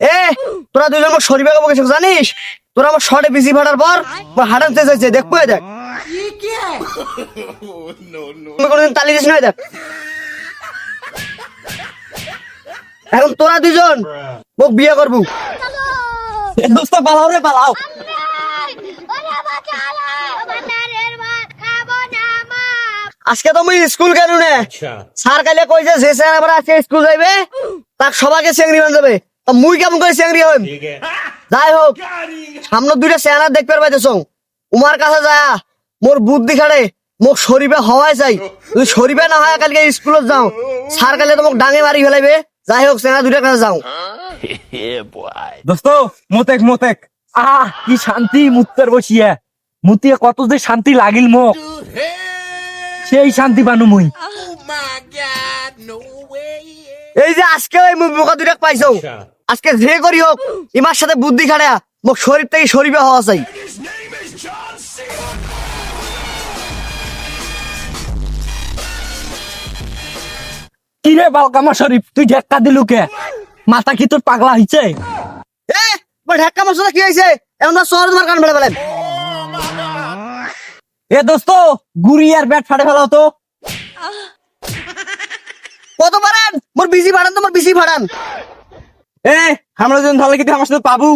এ তোরা দুজন আমার শরীরে কাবো গেছে জানিস? তোরা আমার শর্টে বিসি ফাটার পর হাঁটান চেয়ে যাচ্ছে, দেখবো দেখ তুমি কোনোদিন তালি দিস নয় দেখ। এখন তোরা দুজন মোক বিয়ে করবো। দোস্ত পালাও রে পালাও। আজকে তো মুই স্কুল কেন নে স্যার কালে কইছে যে স্যার আবার আজকে স্কুল যাইবে তাক সবাইকে চেংড়ি বান যাবে, মুই কেমন করে চেংড়ি হইম? যাই হোক সামনে দুইটা চেহারা দেখতে পাইতেছ, উমার কাছে যায় মোর বুদ্ধি খাড়ে মোক শরীফে হওয়াই চাই। যদি শরীফে না হয় কালকে স্কুলত যাও, স্যার কালে তো মোক ডাঙে মারি ফেলাইবে। যাই হোক চেহারা দুইটার কাছে যাও। দোস্ত মোতেক মোতেক কি শান্তি মুত্তর বসিয়া মুতিয়া কত যে শান্তি লাগিল মোক, সেই শান্তি পানু মুই। এই যে আজকে ওই মুখা দুইটা পাইছো, আজকে যে করি হোক ইমার সাথে বুদ্ধি খাড়া মোক শরীর থেকে শরীফে হওয়া চাই। কি রে বালকামা শরীফ, তুই ঢেক্কা দিলু কে? মাথা কি তোর পাগলা হইছে? এ ঢাক্কা মারছো কি হয়েছে? এমন না শহর তোমার কান ফেলে ফেলেন। এ দোস্ত গুড়ি আর ব্যাট ফাটে ফেলাও তো। কত পারেন মোর বিসি ভাড়ান, তোমার বিসি ভাড়ান। এ আমরা দুজন ধরলে কি তুই আমার সাথে পাবু?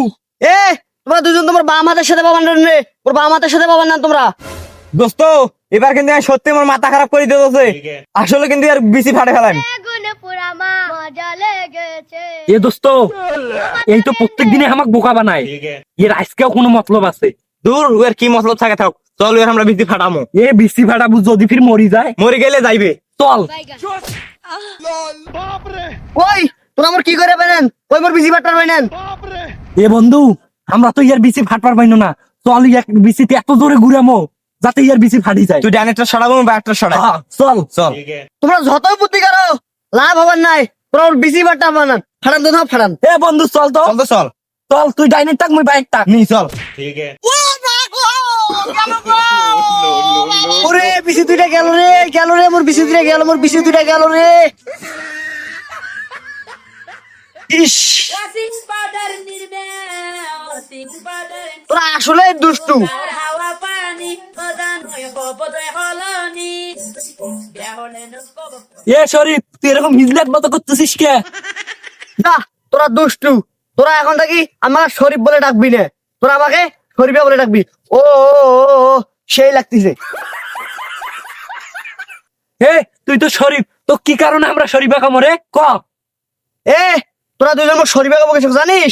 এ তোমরা দুজন তোমার বাম হাতের সাথে পাবান রে, ওর বাম হাতের সাথে পাবান না তোমরা। দোস্ত এবার কিন্তু আমি সত্যি আমার মাথা খারাপ করে দিতেছে, আসলে কিন্তু আর বেশি ফাটে ফেলাম। এ দোস্ত এই তো প্রত্যেক দিনে আমাকে বোকা বানায়, এর আজকেও কোনো মতলব আছে? দূর এর কি মতলব থাকে থাক, চল এর আমরা বিসি ফাটামো। এ বিসি ফাটাবো যদি ফির মরি যায়, মরি গেলে যাইবে চল। ওই তোরা আমার কি করে পেলেন? ওই মোর বিসি ভাড়ার পাইনেন। এ বন্ধু আমরা তো ইয়ার বিসি ফাটবার পাইনো না, চল ইয়ার বিসিতে এত জোরে ঘুরামো যাতে ইয়ার বিসি ফাটি যায়। তুই ডানেরটা সরাবো বা একটা সরা, চল চল। তোমরা যতই বুদ্ধি করো লাভ হবার নাই, তোমরা ওর বিসি ভাড়া বানান। ফাটান তো ফাটান। এ বন্ধু চল তো চল চল, তুই ডাইনের টাক মুই বাইক টাক নি চল। ওরে বিসি দুইটা গেল রে, গেল রে মোর বিসি দুইটা গেল, মোর বিসি দুইটা গেল রে। ইস তোরা আসলে দুষ্টু। এ শরীফ তুই এরকম হিজলাত মতো করতেছিস কে? না তোরা দুষ্টু, তোরা এখন থাকি আমার শরীফ বলে ডাকবি না, তোরা আমাকে শরীফে বলে ডাকবি। ও সেই লাগতেছে। হে তুই তো শরীফ, তো কি কারণে আমরা শরীফা কামরে ক? এ তোরা দুজন আমার শরীফে কাবো গেছে জানিস?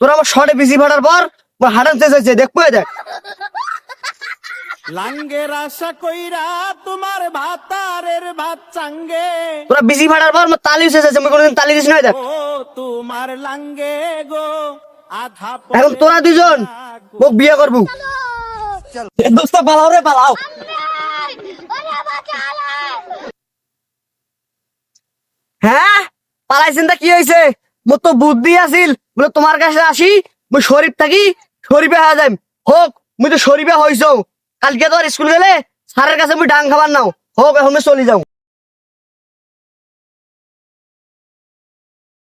তোরা আমার শর্টে বিসি ফাটার পর হাঁটান চেয়ে যাচ্ছে, দেখবো দেখ। লাঙ্গের আশা কইরা তোমার ভাতারের ভাত চাঙ্গে, তোরা বিসি ফাটার পর তালি চেয়ে যাচ্ছে, আমি কোনোদিন তালি দিস নয় দেখ। ও তোমার লাঙ্গে গো আধা এখন তোরা দুজন মোক বিয়ে করবো। এ দোস্ত পালাও রে পালাও। হ্যাঁ পালাইছেন তা কি হয়েছে? মোর তো বুদ্ধি আছিল বলে তোমার কাছে আসি, মুই শরীফ থাকি শরীফে হয়ে যাই। হোক মুই তো শরীফে হইছো, কালকে তো আর স্কুল গেলে স্যারের কাছে মুই ডাং খাবার নাও। হোক এখন চলে যাও।